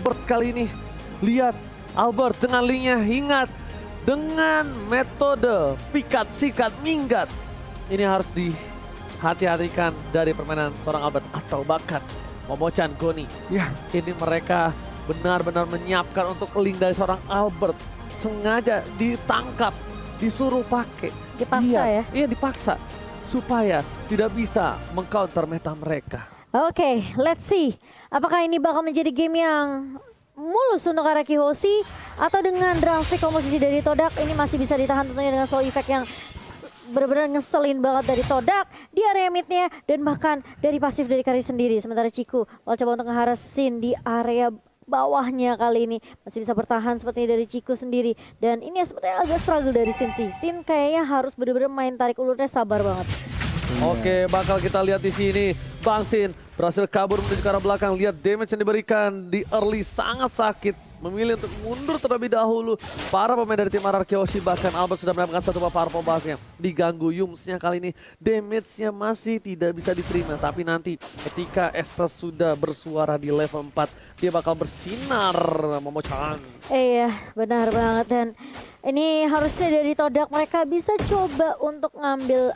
Albert kali ini. Lihat Albert dengan linknya hingat dengan metode pikat sikat minggat. Ini harus dihati-hatikan dari permainan seorang Albert atau bahkan Momochan Goni. Ya, Ini mereka benar-benar menyiapkan untuk link dari seorang Albert. Sengaja ditangkap, disuruh pakai. Dipaksa ya? Iya dipaksa. Supaya tidak bisa mengcounter meta mereka. Oke, let's see. Apakah ini bakal menjadi game yang mulus untuk Araki Hoshi atau dengan drafik komposisi dari Todak ini masih bisa ditahan tentunya dengan slow effect yang benar-benar ngeselin banget dari Todak di area midnya dan bahkan dari pasif dari Kari sendiri. Sementara Ciku mau coba untuk ngeharas Sin di area bawahnya kali ini masih bisa bertahan seperti dari Ciku sendiri dan ini sebenarnya agak struggle dari Sin sih. Sin kayaknya harus benar-benar main tarik ulurnya sabar banget. Oke, bakal kita lihat di sini Bang Sin berhasil kabur menuju ke arah belakang. Lihat damage yang diberikan di early sangat sakit. Memilih untuk mundur terlebih dahulu. Para pemain dari tim Araki Hoshi bahkan Albert sudah mendapatkan satu buah power bomb-nya. Diganggu Yumsnya kali ini. Damage-nya masih tidak bisa diterima. Tapi nanti ketika Estes sudah bersuara di level 4. Dia bakal bersinar Momochan. Iya, benar banget dan ini harusnya dari Todak mereka bisa coba untuk ngambil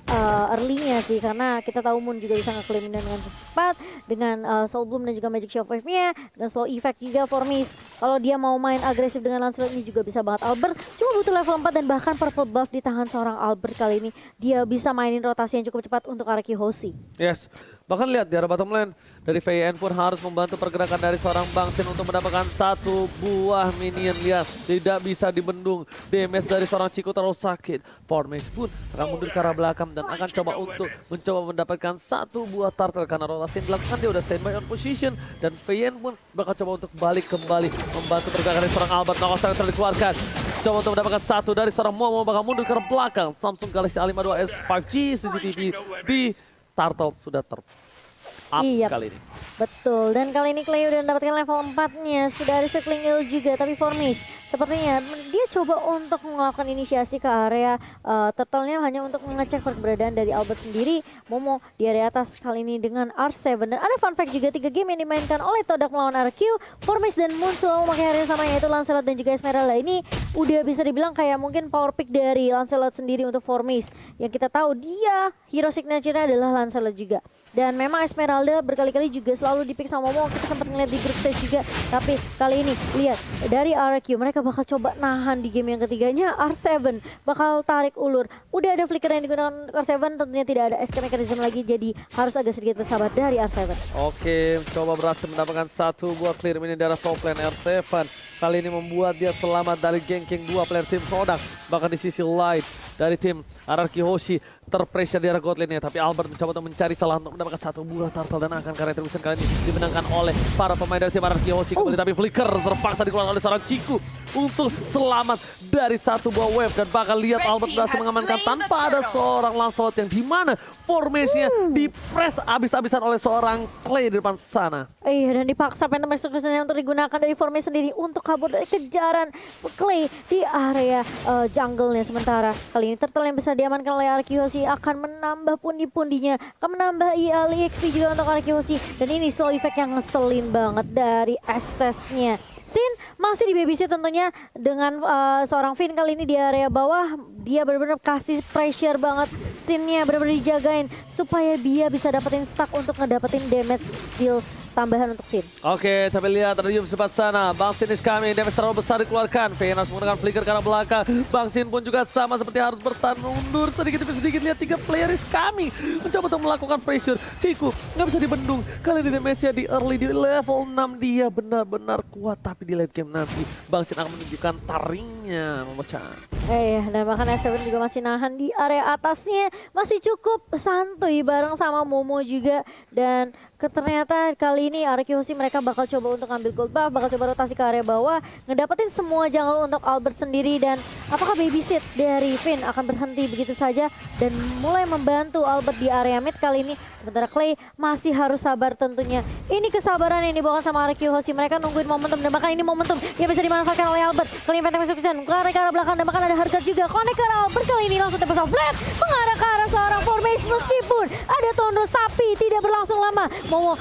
early-nya sih karena kita tahu Moon juga bisa nge-claim dengan cepat dengan Soul Bloom dan juga Magic Shield Wave-nya dan slow effect juga for Miss. Kalau dia mau main agresif dengan Lancelot ini juga bisa banget Albert. Cuma butuh level 4 dan bahkan purple buff di tangan seorang Albert kali ini. Dia bisa mainin rotasi yang cukup cepat untuk Araki Hoshi. Yes. Bahkan lihat di arah bottom lane dari VN pun harus membantu pergerakan dari seorang Bang Sin untuk mendapatkan satu buah minion. Lihat tidak bisa dibendung. Damage dari seorang Ciku terlalu sakit. Formax pun akan mundur ke arah belakang dan akan coba untuk mencoba mendapatkan satu buah turtle karena rotasi yang dilakukan dia udah standby on position dan VN pun bakal coba untuk balik kembali membantu pergerakan dari seorang Albert. Knockouts yang terkeluarkan. Coba untuk mendapatkan satu dari seorang Momo bakal mundur ke arah belakang. Samsung Galaxy A52s 5G CCTV di Turtle sudah up Iya, kali ini. betul. Dan kali ini Clay udah mendapatkan level 4-nya. Sudah ada circling heal juga. Tapi Formis sepertinya dia coba untuk melakukan inisiasi ke area turtle-nya hanya untuk mengecek keberadaan dari Albert sendiri. Momo di area atas kali ini dengan R7. Dan ada fun fact juga 3 game yang dimainkan oleh Todak melawan RQ. Formis dan Moon selalu memakai area sama yaitu Lancelot dan juga Esmeralda. Ini udah bisa dibilang kayak mungkin power pick dari Lancelot sendiri untuk Formis. Yang kita tahu dia hero signature-nya adalah Lancelot juga. Dan memang Esmeralda berkali-kali juga selalu dipick sama Momo. Kita sempat ngeliat di group stage juga. Tapi kali ini lihat dari RQ mereka bakal coba nahan di game yang ketiganya. R7 bakal tarik ulur. Udah ada flicker yang digunakan R7 tentunya tidak ada escape mechanism lagi. Jadi harus agak sedikit bersabar dari R7. Oke, coba berhasil mendapatkan satu buah clear minion dari top lane R7. Kali ini membuat dia selamat dari ganking 2 player tim Todak. Bahkan di sisi lain dari tim Araki Hoshi terpressure di arah god lane-nya. Tapi Albert mencoba untuk mencari celah untuk mendapatkan satu buah turtle dan akan karya retribution kali ini dimenangkan oleh para pemain dari tim Araki Hoshi kembali. Tapi flicker terpaksa dikeluarkan oleh seorang Ciku untuk selamat dari satu buah wave. Dan bakal lihat Albert berhasil mengamankan tanpa ada seorang Lancelot yang dimana formasinya di-press abis-abisan oleh seorang Clay di depan sana. Iya, dan dipaksa Phantom Execution untuk digunakan dari Formis sendiri untuk kabur dari kejaran Clay di area jungle-nya. Sementara kali ini turtle yang bisa diamankan oleh Araki Hoshi akan menambah pundi-pundinya, akan menambah EXP juga untuk Araki Hoshi. Dan ini slow effect yang ngeselin banget dari Estes-nya. Sin masih di babysit tentunya dengan seorang Finn kali ini di area bawah. Dia benar-benar kasih pressure banget. Sinnya benar-benar dijagain supaya dia bisa dapetin stack untuk ngedapetin damage deal tambahan untuk Sin. Oke, tapi lihat ada Yum sempat sana. Bang Sin is coming, damage terlalu besar dikeluarkan. VN harus menggunakan flicker ke arah belakang. Bang Sin pun juga sama seperti harus bertahan mundur sedikit demi sedikit. Lihat 3 player is coming. Mencoba untuk melakukan pressure. Ciku nggak bisa dibendung. Kali ini damage-nya di early di level 6 dia benar-benar kuat. Tapi di late game nanti Bang Sin akan menunjukkan taringnya memecah. Dan bahkan R7 juga masih nahan di area atasnya. Masih cukup santuy bareng sama Momo juga. Dan ternyata kali ini Araki Hoshi mereka bakal coba untuk ambil gold buff, bakal coba rotasi ke area bawah, ngedapetin semua jungle untuk Albert sendiri. Dan apakah babysit dari Finn akan berhenti begitu saja dan mulai membantu Albert di area mid kali ini. Sementara Clay masih harus sabar tentunya. Ini kesabaran yang dibawakan sama Araki Hoshi. Mereka nungguin momentum dan bahkan ini momentum yang bisa dimanfaatkan oleh Albert. Kali ini Phantom Execution ke arah belakang dan bahkan ada Harkat juga. Connect ke Albert kali ini langsung tembak flat. Mengarah ke arah seorang Formace meskipun ada Tondros tapi tidak berlangsung lama.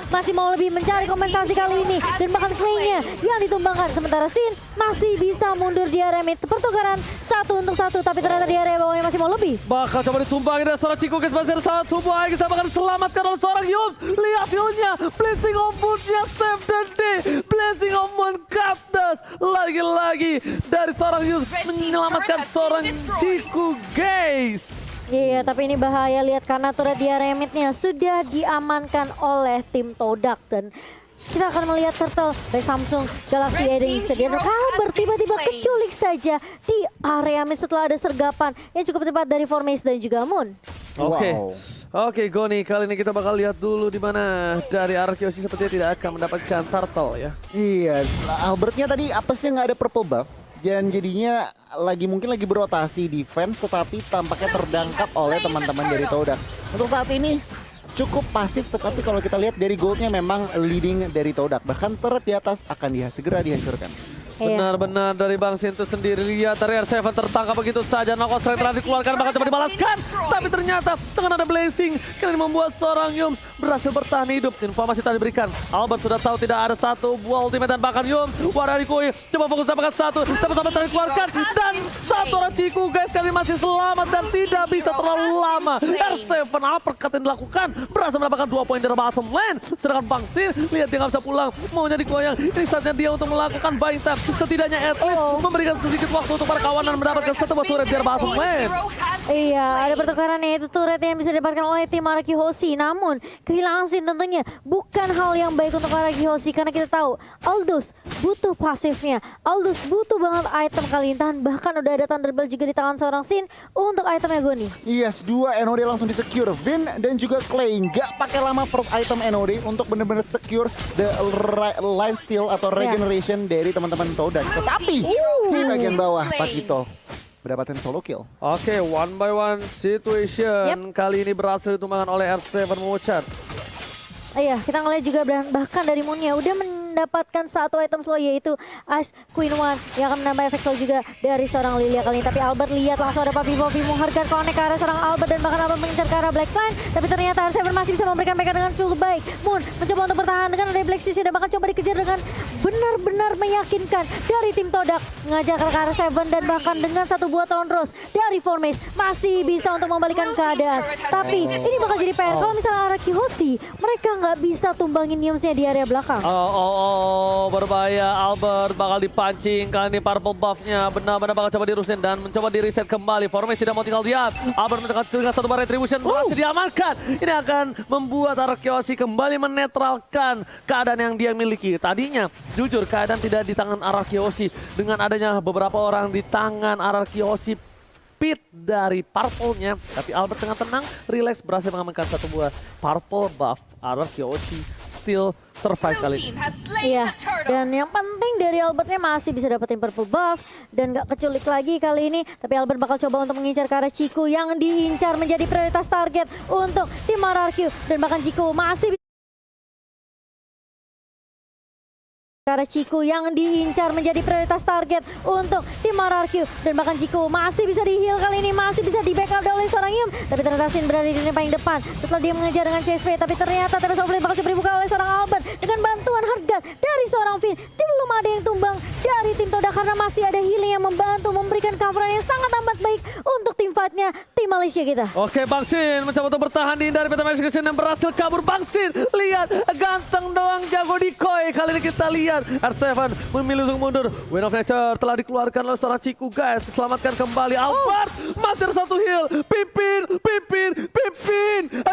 Masih mau lebih mencari kompensasi kali ini. Dan bahkan Slay-nya yang ditumbangkan. Sementara Sin masih bisa mundur di area mid. Pertukaran 1 untuk 1 tapi ternyata di area bawahnya masih mau lebih. Bakal coba ditumbangin dari seorang Chico guys, masih ada satu buah kita bahkan diselamatkan oleh seorang Yums. Lihat healnya, Blessing of Moon-nya save dan day. Blessing of Moon Cactus lagi-lagi dari seorang Yums menyelamatkan seorang Chico guys. Iya, tapi ini bahaya lihat karena turret di area mid-nya sudah diamankan oleh tim Todak dan kita akan melihat Turtle dari Samsung Galaxy Edge dan Albert tiba-tiba keculik saja di area mid setelah ada sergapan yang cukup tepat dari Formace dan juga Moon. Oke, Goni, kali ini kita bakal lihat dulu di mana dari Arkeosi sepertinya tidak akan mendapatkan turtle ya. Iya, Albertnya tadi apesnya nggak ada purple buff. Dan jadinya mungkin lagi berotasi defense tetapi tampaknya terdangkap oleh teman-teman dari Todak. Untuk saat ini cukup pasif tetapi kalau kita lihat dari goldnya memang leading dari Todak. Bahkan turret di atas akan segera dihancurkan. Benar-benar dari Bang Sin itu sendiri. Lihat dari R7 tertangkap begitu saja. Knockout strike telah dikeluarkan bahkan coba dibalaskan. Tapi ternyata dengan ada blessing kali ini membuat seorang Yums berhasil bertahan hidup. Informasi tadi diberikan. Albert sudah tahu tidak ada satu buah ultimate dan bahkan Yums Waradikoi coba fokus dapatkan satu. Sampai telah dikeluarkan dan satu orang Ciku guys kali ini masih selamat dan tidak bisa terlalu lama. R7 uppercut yang dilakukan berhasil mendapatkan 2 poin dari bottom lane. Sedangkan Bang Sin lihat dia nggak bisa pulang. Maunya dikoyang. Ini saatnya dia untuk melakukan buying time. Setidaknya at least memberikan sedikit waktu untuk para kawanan mendapatkan satu buah turret biar bottom lane. Iya, ada pertukaran yaitu turret yang bisa didapatkan oleh tim Araki Hoshi. Namun kehilangan Sin tentunya bukan hal yang baik untuk Araki Hoshi karena kita tahu Aldous butuh pasifnya. Aldous butuh banget item kali ini. Bahkan udah ada Thunderbolt juga di tangan seorang Sin untuk itemnya Goni. Yes, 2 NOD langsung di-secure. Vin dan juga Clay nggak pakai lama first item NOD untuk benar-benar secure the life steal atau regeneration dari teman-teman Todak. Tetapi di bagian bawah Pakito mendapatkan solo kill. Oke, one by one situation. Kali ini berhasil ditumbangkan oleh R7 Mochar. Iya, kita ngeliat juga bahkan dari Moon-nya udah mendapatkan satu item slow yaitu Ice Queen One yang akan menambah efek slow juga dari seorang Lilia kali ini. Tapi Albert lihat langsung ada Papi menghargai connect ke arah seorang Albert dan bahkan Albert mengincar ke arah Blackline. Tapi ternyata R7 masih bisa memberikan mereka dengan cukup baik. Moon mencoba untuk bertahan dengan ada Black Stitch dan bahkan coba dikejar dengan benar-benar meyakinkan dari tim Todak. Mengajar ke arah R7 dan bahkan dengan satu buah Tondros dari Formace masih bisa untuk membalikan keadaan. Tapi ini bakal jadi PR kalau misalnya Araki Hoshi mereka nggak bisa tumbangin Yumsnya di area belakang. Berbahaya. Albert bakal dipancing. Kali ini purple buff-nya benar-benar bakal coba dirusin dan mencoba di reset kembali. Formace tidak mau tinggal diam. Albert dengan satu bar retribution berhasil diamankan. Ini akan membuat Arkeosi kembali menetralkan keadaan yang dia miliki. Tadinya jujur keadaan tidak di tangan Arkeosi dengan adanya beberapa orang di tangan Arkeosi pit dari purple-nya, tapi Albert dengan tenang, relax berhasil mengamankan satu buah purple buff. Arkeosi still survive kali ini. Iya, dan yang penting dari Albertnya masih bisa dapetin purple buff dan gak keculik lagi kali ini. Tapi Albert bakal coba untuk mengincar ke arah Ciku yang diincar menjadi prioritas target untuk tim RRQ dan bahkan Ciku masih karena Ciku yang diincar menjadi prioritas target untuk tim RRQ dan bahkan Ciku masih bisa di-heal kali ini, masih bisa di-backup oleh seorang Yum. Tapi ternyata Sin berada di lini paling depan setelah dia mengejar dengan CSP. Tapi ternyata terus offlane bakal coba dibuka oleh seorang Albert dengan bantuan harga dari seorang Finn. Belum ada yang tumbang dari tim Todak karena masih ada healing yang membantu memberikan coveran yang sangat amat baik untuk tim fight-nya tim Malaysia kita. Oke, Bang Sin mencoba untuk bertahan di dari Peta Execution dan berhasil kabur. Bang Sin, lihat ganteng doang jago decoy. Kali ini kita lihat R7 memilih untuk mundur. Wind of Nature telah dikeluarkan oleh seorang Ciku guys. Selamatkan kembali Albert. Masih ada satu heal. Pipin.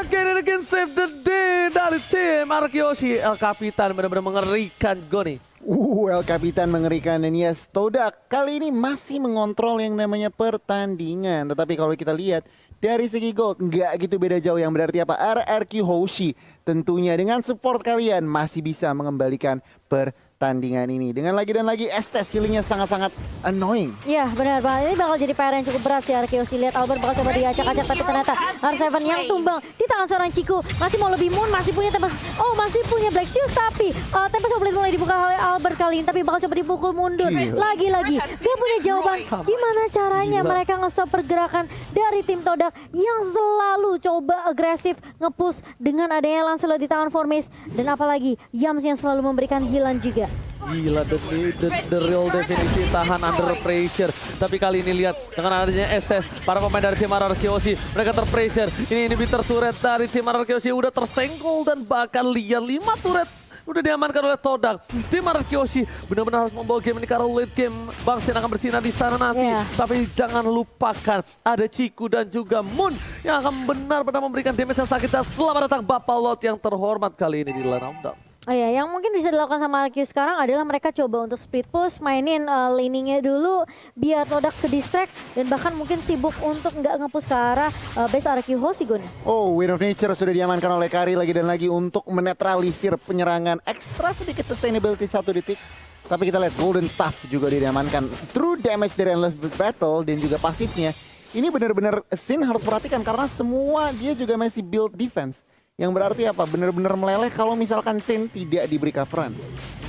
Again and again save the day dari tim Arkeosi. El Capitan benar-benar mengerikan Goni. El Capitan mengerikan dan yes, Todak kali ini masih mengontrol yang namanya pertandingan. Tetapi kalau kita lihat dari segi gold nggak gitu beda jauh, yang berarti apa? RRQ Hoshi tentunya dengan support kalian masih bisa mengembalikan pertandingan. pertandingan ini. Dengan lagi dan lagi Estes healingnya sangat-sangat annoying. Iya benar banget, ini bakal jadi PR yang cukup berat sih Arkeosi. Lihat Albert bakal coba diacak-acak tapi ternyata R7 yang tumbang di tangan seorang Ciku. Masih mau lebih Moon, masih punya Tempest, masih punya Black Shoes tapi Tempest Oblit mulai dibuka oleh Albert kali ini. Tapi bakal coba dipukul mundur. Lagi-lagi gak punya jawaban gimana caranya mereka nge-stop pergerakan dari tim Todak yang selalu coba agresif nge-push dengan adanya Lancelot di tangan Formis. Dan apalagi Yams yang selalu memberikan healan juga. Gila, the real definisi tahan under pressure. Tapi kali ini lihat dengan adanya Estes, para pemain dari tim RRQoC mereka terpressure. Ini inhibitor turret dari tim RRQoC udah tersenggol dan bahkan lihat 5 turret udah diamankan oleh Todak. Tim RRQoC benar-benar harus membawa game ini karena late game Bang Sin akan bersinar di sana nanti. Tapi jangan lupakan ada Ciku dan juga Moon yang akan benar-benar memberikan damage yang sakit. Dan selamat datang Bapak Lot yang terhormat kali ini di line of down. Oh ya, yang mungkin bisa dilakukan sama RQ sekarang adalah mereka coba untuk split push, mainin laningnya dulu biar Todak ke distract dan bahkan mungkin sibuk untuk nggak nge-push ke arah base RQ Hosigun. Oh, Wind of Nature sudah diamankan oleh Kari lagi dan lagi untuk menetralisir penyerangan ekstra sedikit sustainability 1 detik. Tapi kita lihat Golden Staff juga diamankan. True damage dari Endless Battle dan juga pasifnya. Ini benar-benar Sin harus perhatikan karena semua dia juga masih build defense. Yang berarti apa? Benar-benar meleleh kalau misalkan Sin tidak diberi coveran.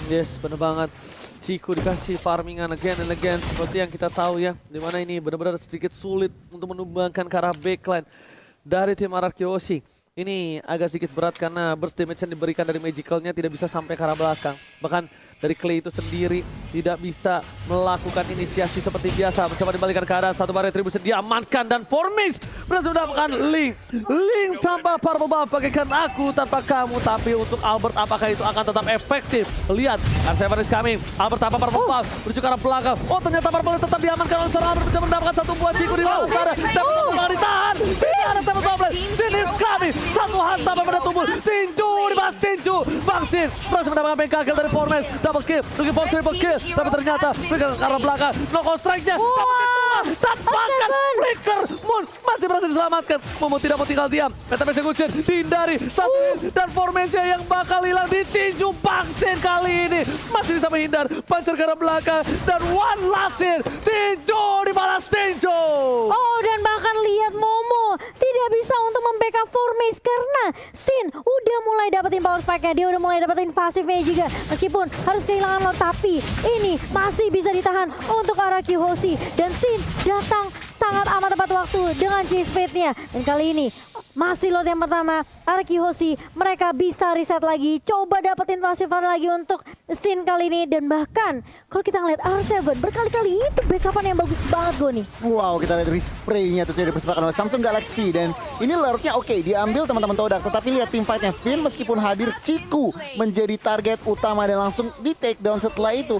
Yes, benar banget. Ciku dikasih farmingan again and again. Seperti yang kita tahu ya. Dimana ini benar-benar sedikit sulit untuk menumbangkan ke arah backline dari tim RRQoC. Ini agak sedikit berat karena burst damage yang diberikan dari magicalnya tidak bisa sampai ke arah belakang. Bahkan dari Clay itu sendiri tidak bisa melakukan inisiasi seperti biasa. Mencoba dibalikan keadaan, satu bar retribution diamankan dan Formis berhasil mendapatkan Link. Link tanpa purple buff bagaikan aku tanpa kamu. Tapi untuk Albert apakah itu akan tetap efektif? Lihat, R7 is coming. Albert tanpa purple buff menuju ke arah belakang. Oh ternyata purple tetap diamankan oleh seorang Albert mencoba mendapatkan satu buah Ciku di dalam sana. Dapat purple ditahan. Tidak ada Tempest Oblit. Sin is coming. Satu hantam pada tubuh. Tinju dibahas Tinju. Bang Sin berhasil mendapatkan pengkakil dari Formis. Double kill, looking for triple kill, tapi ternyata Flicker ke arah belakang, knockout strike-nya, tampakan Flicker, Moon masih berhasil diselamatkan, Momo tidak mau tinggal diam, Meta Execution dihindari, satu dan formasinya yang bakal hilang ditinju Bang Sin kali ini, masih bisa menghindar, pancer ke arah belakang, dan one last hit, tinju dibalas tinju. Oh dan bahkan lihat Momo tidak bisa untuk membackup Formis karena Sin udah mulai dapetin power spike-nya, dia udah mulai dapetin pasifnya juga, meskipun harus kehilangan Lord tapi ini masih bisa ditahan untuk RRQoC dan Sin datang sangat amat tepat waktu dengan chase fate-nya dan kali ini masih Lord yang pertama RRQoC mereka bisa reset lagi, coba dapetin pasifan lagi untuk Sin kali ini dan bahkan kalau kita ngeliat R7 berkali-kali itu backupan yang bagus banget Goni. Wow, kita lihat respray-nya terjadi dipersembahkan oleh Samsung Galaxy dan ini Lordnya oke diambil teman-teman Todak, tetapi lihat tim fight-nya Finn meskipun hadir Ciku menjadi target utama dan langsung di take down setelah itu.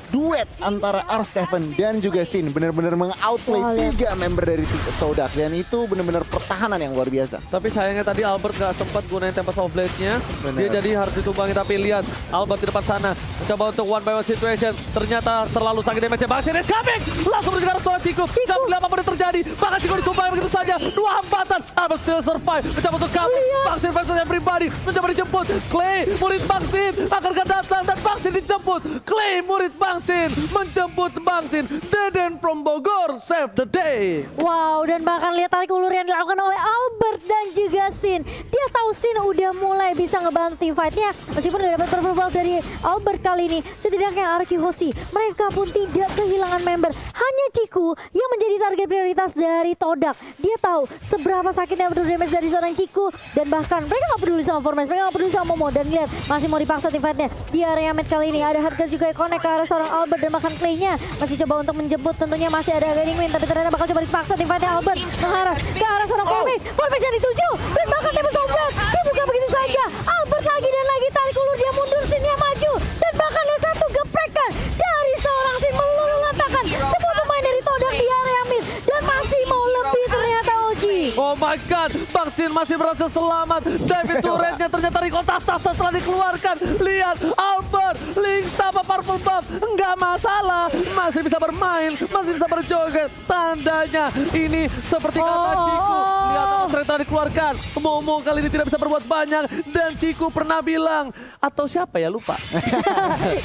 Duet antara R7 dan juga Sin benar-benar meng-outplay 3 member dari Todak dan itu benar-benar pertahanan yang luar biasa. Tapi sayangnya tadi Albert gak sempat gunain Tempest of Blade-nya. Dia jadi harus ditumbangi tapi lihat Albert di depan sana mencoba untuk one by one situation. Ternyata terlalu sakit damage-nya. Bang Sin is coming. Langsung menuju ke arah seorang Ciku. Gak boleh apapun yang terjadi. Bahkan Ciku ditumbangi begitu saja. 2 hambatan. Albert still survive. Mencoba untuk kabur. Bang Sin versus everybody. Mencoba dijemput. Clay murid Bang Sin akan datang dan Bang Sin dijemput. Clay murid Bang Sin menjemput Bang Sin. Deden from Bogor save the day. Wow, dan bahkan lihat tarik ulur yang dilakukan oleh Albert dan juga Sin. Dia tahu Sin udah mulai bisa ngebantu tim fight-nya. Meskipun gak dapat purple buff dari Albert kali ini, setidaknya RRQoC mereka pun tidak kehilangan member. Hanya Ciku yang menjadi target prioritas dari Todak. Dia tahu seberapa sakitnya berdua damage dari seorang Ciku. Dan bahkan mereka gak peduli sama Formis, mereka gak peduli sama Momo. Dan lihat, masih mau dipaksa tim fight-nya. Di area mid kali ini ada Hardcore juga yang connect ke arah seorang Albert dan bahkan Clay-nya masih coba untuk menjemput, tentunya masih ada Guiding Wind tapi ternyata bakal coba dipaksa tim fight Albert mengarah ke arah seorang Formis yang dituju dan bahkan Tempest of Blade dibuka begitu saja. Albert lagi dan lagi tarik ulur, dia mundur, Sin-nya maju dan bahkan lihat satu geprekan dari seorang Sin meluluh-lantakan semua pemain dari Todak di area mid dan masih mau lebih ternyata Oji. Oh my god, Bang Sin masih berhasil selamat. David turretnya ternyata recall tas-tas setelah dikeluarkan. Lihat Albert, Link tanpa tanpa purple buff, nggak masalah. Masih bisa bermain, masih bisa berjoget. Tandanya ini seperti kata Ciku. Lihat trade telah dikeluarkan. Momo kali ini tidak bisa berbuat banyak. Dan Ciku pernah bilang, atau siapa ya lupa.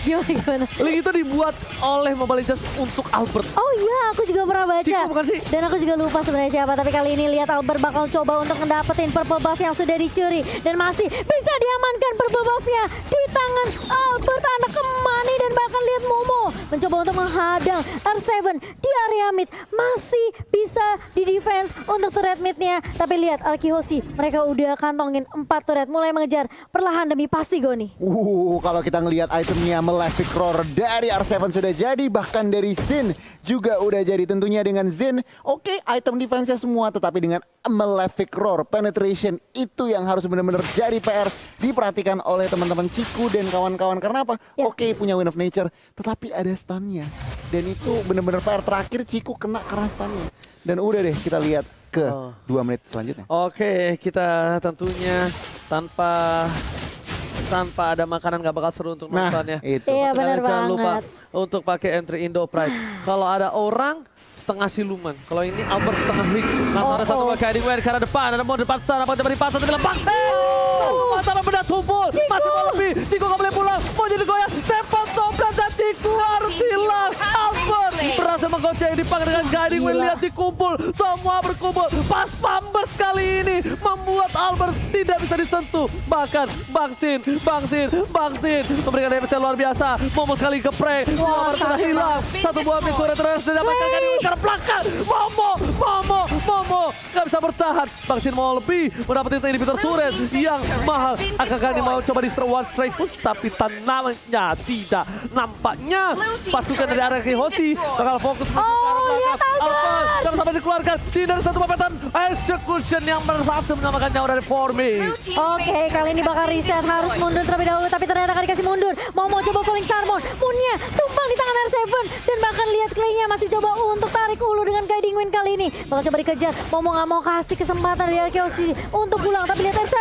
Gimana? Link itu dibuat oleh Mobile Legends untuk Albert. Oh iya, aku juga pernah baca. Ciku bukan sih? Dan aku juga lupa sebenarnya siapa. Tapi kali ini lihat Albert bakal coba untuk ngedapetin purple buff yang sudah dicuri. Dan masih bisa diamankan purple buff-nya di tangan Albert, anak kemani. Dan bahkan lihat Momo mencoba untuk menghadang R7 di area mid. Masih bisa di defense untuk turret mid-nya. Tapi lihat Arkihoshi, mereka udah kantongin 4 turret. Mulai mengejar perlahan demi pasti Goni. Kalau kita ngelihat itemnya Malefic Roar dari R7 sudah jadi, bahkan dari Xin juga udah jadi. Tentunya dengan Xin, oke, item defense-nya semua, tetapi dengan Malefic Roar penetration itu yang harus benar-benar jadi PR diperhatikan oleh teman-teman Ciku dan kawan-kawan. Karena apa? Ya. Oke, punya Wind of Nature, tetapi ada stunnya. Dan itu benar-benar PR terakhir Ciku kena karena stunnya. Dan udah deh, kita lihat ke 2 menit selanjutnya. Oke, kita tentunya tanpa ada makanan gak bakal seru untuk Nah, nontonnya. itu. Iya, Makanya benar jangan lupa banget. untuk pakai entry Indo Pride. Kalau ada orang setengah siluman. Kalau ini Albert setengah Link. Langsung ada satu pakai Hiding Way ke arah depan. Ada mau depan sana, mau di pasar, bilang bang. Mata benda tumpul. Masih mau lebih. Ciku gak boleh pulang. Mau jadi goyang. Tempat toprak dan Ciku harus hilang. Albert berhasil menggocek dipakai dengan Guiding Way. Lihat dikumpul. Semua berkumpul. Pas Pambers kali ini membuat Albert tidak bisa disentuh. Bahkan Bang Sin memberikan damage yang luar biasa. Momo sekali geprek. Albert sudah hilang. Satu buah mid turret terus didapatkan Guiding Way ke belakang. Momo nggak bisa bertahan. Bang Sin mau lebih mendapatkan inhibitor turret yang mahal. Akankah ini mau coba di one straight push, tapi tanamnya tidak. Nampaknya pasukan dari Arkihoshi bakal fokus menuju ke arah belakang. Albert jangan sampai dikeluarkan. Tidak ada satu papetan execution yang berhasil menyamakan nyawa dari Formis. Oke, kali ini bakal reset, harus mundur terlebih dahulu, tapi ternyata gak dikasih mundur. Mau coba Falling Starmon, Moonnya tumpang di tangan R7, dan bahkan lihat Clay-nya masih coba untuk tarik ulu dengan Guiding Wind kali ini. Bakal coba dikejar, Momo gak mau kasih kesempatan dari Arkihoshi untuk pulang, tapi lihat R7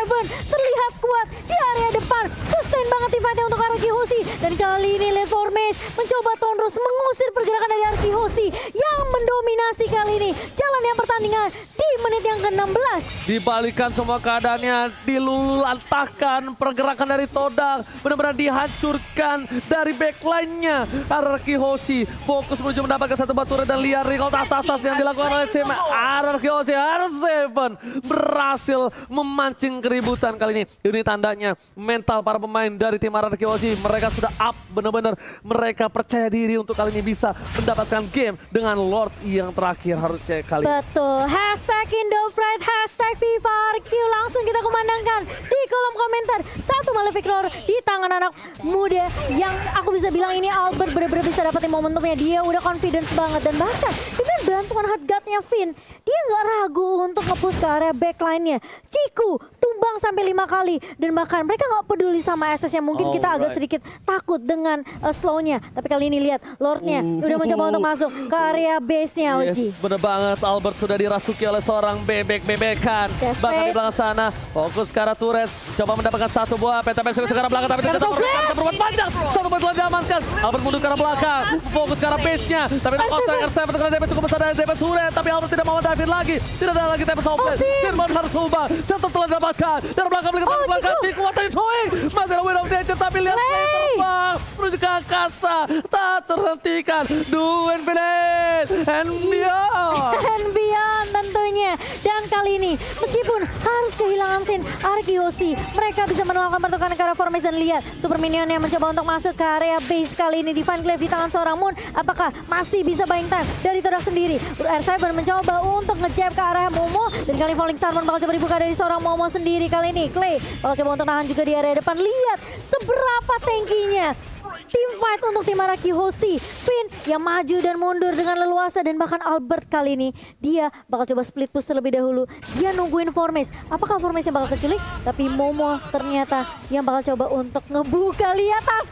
terlihat kuat di area depan. Sustain banget teamfight-nya untuk Arkihoshi, dan kali ini lihat Formis mencoba terus mengusir pergerakan dari Arkihoshi yang mendominasi kali ini jalannya pertandingan di menit yang ke-16. Dibalikan semua keadaannya, dilulantahkan pergerakan dari Todak, benar-benar dihancurkan dari backline-nya. Arkihoshi fokus menuju mendapatkan satu batu dan liar recall tas-tas yang dilakukan oleh tim Arkihoshi. R7 berhasil memancing keributan kali ini. Ini tandanya mental para pemain dari tim Arkihoshi, mereka sudah up benar-benar. Mereka percaya diri untuk kali ini bisa mendapatkan game dengan Lord yang terakhir harusnya kali ini. Betul, hashtag Indopride, hashtag FIFA RQ, langsung kita kumandangkan di kolom komentar. Satu Malefic Roar di tangan anak muda yang aku bisa bilang ini Albert benar-benar bisa dapetin momentumnya. Dia udah confidence banget, dan bahkan dengan bantuan hard guard-nya Finn, dia nggak ragu untuk nge-push ke area backline-nya. Ciku tumbang sampai 5 kali, dan bahkan mereka nggak peduli sama SS-nya. Mungkin kita agak sedikit takut dengan slow-nya, tapi kali ini lihat Lord-nya udah mencoba untuk masuk ke area base-nya, Oji. Yes, bener banget. Albert sudah dirasuki oleh seorang bebek-bebekan. Bahkan di belakang sana, fokus ke arah turret. Coba mendapatkan satu buah PTP sekarang belakang, tapi tidak bisa berbuat panjang. Satu buah telah diamankan. Albert mundur ke arah belakang, fokus ke arah base-nya. Tapi knock-out R7 terkena damage cukup besar dari damage turret. Tapi Albert tidak mau dive lagi. Tidak ada lagi damage offlane. Firman harus ubah. Satu telah didapatkan. Dari belakang, Ciku, what are you doing? Masih ada Wind of Nature, tapi lihat Clay terbang menuju ke angkasa. Tak terhentikan. Do infinite and beyond. And beyond tentunya. Dan kali ini meskipun harus kehilangan Sin, Arkihoshi mereka bisa melakukan pertukaran ke arah Formis. Dan lihat Super Minion yang mencoba untuk masuk ke area base kali ini. Divine Glaive di tangan seorang Moon, apakah masih bisa buying time dari Todak sendiri? R7 mencoba untuk ngejab ke arah Momo, dan kali Falling Starmon bakal coba dibuka dari seorang Momo sendiri. Kali ini Clay bakal coba untuk nahan juga di area depan. Lihat seberapa tankinya tim fight untuk tim Arkihoshi. Finn yang maju dan mundur dengan leluasa, dan bahkan Albert kali ini dia bakal coba split push terlebih dahulu. Dia nungguin Formis. Apakah Formis yang bakal keculik? Tapi Momo ternyata yang bakal coba untuk ngebuka. Lihat tas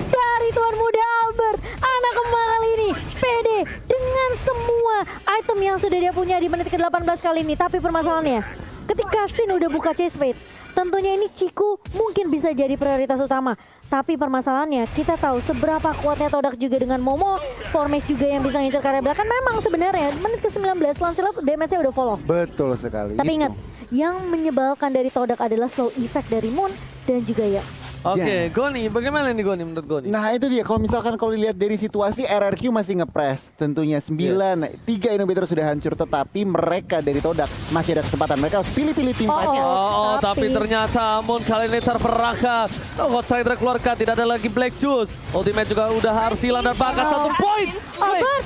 dari tuan muda Albert. Anak kembang kali ini pede dengan semua item yang sudah dia punya di menit ke-18 kali ini. Tapi permasalahannya, ketika Sin udah buka chase fate, tentunya ini Ciku mungkin bisa jadi prioritas utama. Tapi permasalahannya kita tahu seberapa kuatnya Todak juga dengan Momo, Formis juga yang bisa ngincer karya belakang. Memang sebenarnya menit ke-19 Lancelot damage-nya udah fall off. Betul sekali. Tapi itu. ingat, yang menyebalkan dari Todak adalah slow effect dari Moon dan juga Yax. Oke, Goni, bagaimana nih Goni menurut Goni? Nah itu dia, kalau misalkan kalau dilihat dari situasi RRQ masih ngepres tentunya 3 inhibitor sudah hancur, tetapi mereka dari Todak masih ada kesempatan, mereka harus pilih-pilih tim fight-nya. Tapi ternyata Moon kali ini terperangkap. God Strider keluarkan, tidak ada lagi Black Juice. Ultimate juga udah harus hilang dan bahkan 1 poin.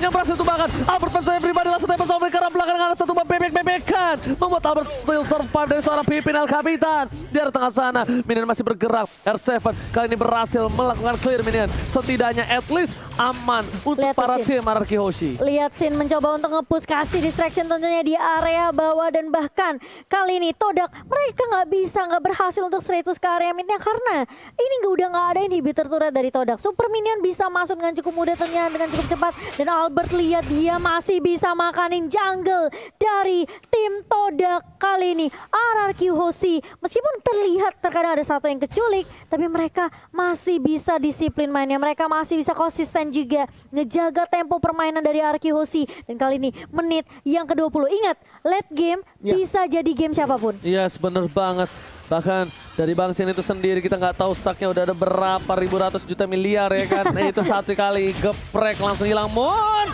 Yang berhasil tumbangkan. Albert Pensaya pribadi langsung tembak sama mereka belakang dengan 1 bebek-bebekan. Membuat Albert still survive dari seorang pimpin El Capitan. Di arah tengah sana, minion masih bergerak. R7 kali ini berhasil melakukan clear minion. Setidaknya at least aman untuk Lihat para Sin. tim Araki Hoshi. Lihat Sin mencoba untuk nge-push, kasih distraction tentunya di area bawah, dan bahkan kali ini Todak mereka nggak berhasil untuk straight push ke area midnya karena ini udah nggak ada inhibitor turret dari Todak. Super minion bisa masuk dengan cukup mudah tentunya, dengan cukup cepat, dan Albert lihat dia masih bisa makanin jungle dari tim Todak kali ini. RRQ Hoshi meskipun terlihat terkadang ada satu yang keculik, tapi mereka masih bisa disiplin mainnya, mereka masih bisa konsisten juga ngejaga tempo permainan dari RRQ Hoshi. Dan kali ini menit yang ke-20, ingat late game bisa jadi game siapapun. Yes, bener banget. Bahkan dari Bang Sin itu sendiri kita nggak tahu stacknya udah ada berapa ribu ratus juta miliar ya kan. Itu satu kali geprek langsung hilang. Moon!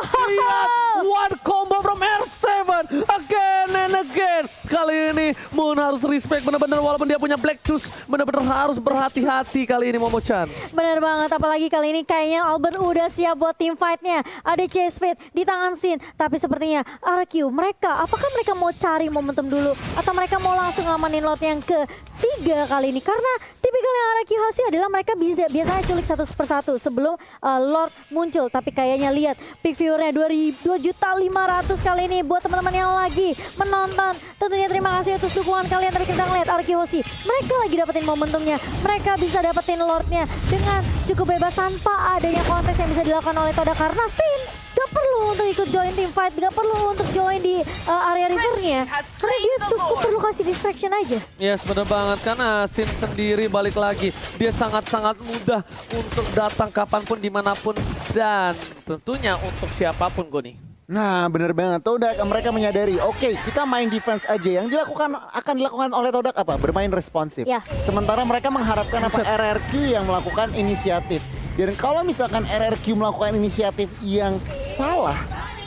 Lihat, one combo from R7 again and again. Kali ini Moon harus respect bener-bener, walaupun dia punya Black Juice, bener-bener harus berhati-hati kali ini Momo-chan. Bener banget, apalagi kali ini kayaknya Albert udah siap buat team fight-nya. Ada chase fit di tangan Sin, tapi sepertinya RQ mereka, apakah mereka mau cari momentum dulu atau mereka mau langsung ngamanin lot yang ketiga kali ini? Karena tipikalnya RQ Hoshi adalah mereka biasanya culik satu persatu sebelum Lord muncul. Tapi kayaknya lihat pick viewernya 2.500.000 kali ini buat teman-teman yang lagi menonton. Tentunya terima kasih atas dukungan kalian. Tadi kita ngeliat RQ Hoshi, mereka lagi dapetin momentumnya, mereka bisa dapetin Lordnya dengan cukup bebas tanpa adanya kontes yang bisa dilakukan oleh Todak, karena Sin gak perlu untuk ikut join team fight, gak perlu untuk join di area rivernya, karena dia cukup perlu kasih distraction aja. Yes, bener banget, karena Sin sendiri balik lagi, dia sangat-sangat mudah untuk datang kapanpun, dimanapun, dan tentunya untuk siapapun Goni. Nah bener banget, Todak mereka menyadari, oke, kita main defense aja, yang akan dilakukan oleh Todak apa? Bermain responsif. Ya. Sementara mereka mengharapkan apa? RRQ yang melakukan inisiatif. Dan kalau misalkan RRQ melakukan inisiatif yang salah,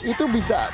itu bisa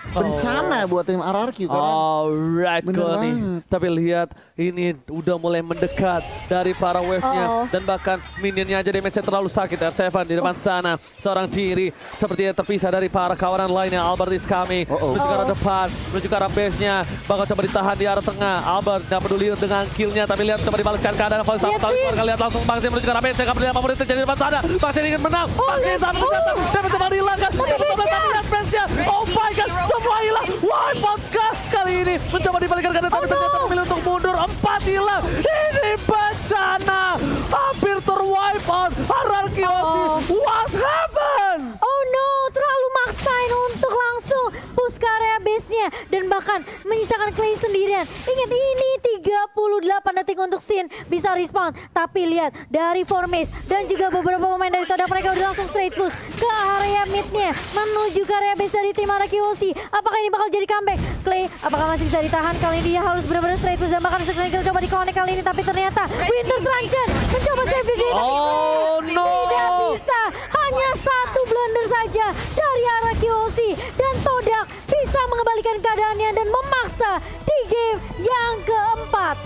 bencana buat tim RRQ. Karena Alright bener Goni, banget. tapi lihat ini udah mulai mendekat dari para wave-nya, dan bahkan minionnya aja damage-nya terlalu sakit. R7 di depan sana, seorang diri sepertinya terpisah dari para kawanan lainnya. Albert is coming, menuju ke arah depan, menuju ke arah base-nya, bakal coba ditahan di arah tengah. Albert gak peduli dengan kill-nya, tapi lihat coba dibalaskan keadaan. Kalau sama kali keluarga, lihat langsung Bang Sin menuju ke arah base-nya, gak peduli apapun yang terjadi di depan sana. Bang Sin ingin menang, Bang Sin tapi ternyata damage coba dihilangkan. Tapi lihat base-nya, oh my god, semua hilang. Wipe out kali ini mencoba dibalikan keadaan, tapi ternyata memilih untuk mundur. 4 hilang, ini bencana, hampir ter-wipe out RRQ Hoshi. What happened? Oh no, terlalu maksain untuk langsung push ke area base-nya dan bahkan menyisakan Clay sendirian. Ingat ini 38 detik untuk Sin bisa respawn, tapi lihat dari Formis dan juga beberapa pemain dari Todak, mereka udah langsung straight push ke area mid-nya menuju ke area base dari tim RRQ Hoshi. Apakah ini bakal jadi comeback? Clay apakah masih bisa ditahan? Kali ini dia harus benar-benar straight push dan bahkan sekali coba di-connect kali ini, tapi ternyata Winter Transition mencoba save the day. Oh no, Tidak bisa, hanya satu blunder saja dari RRQ Hoshi dan Todak bisa mengembalikan keadaannya dan memaksa di game yang keempat.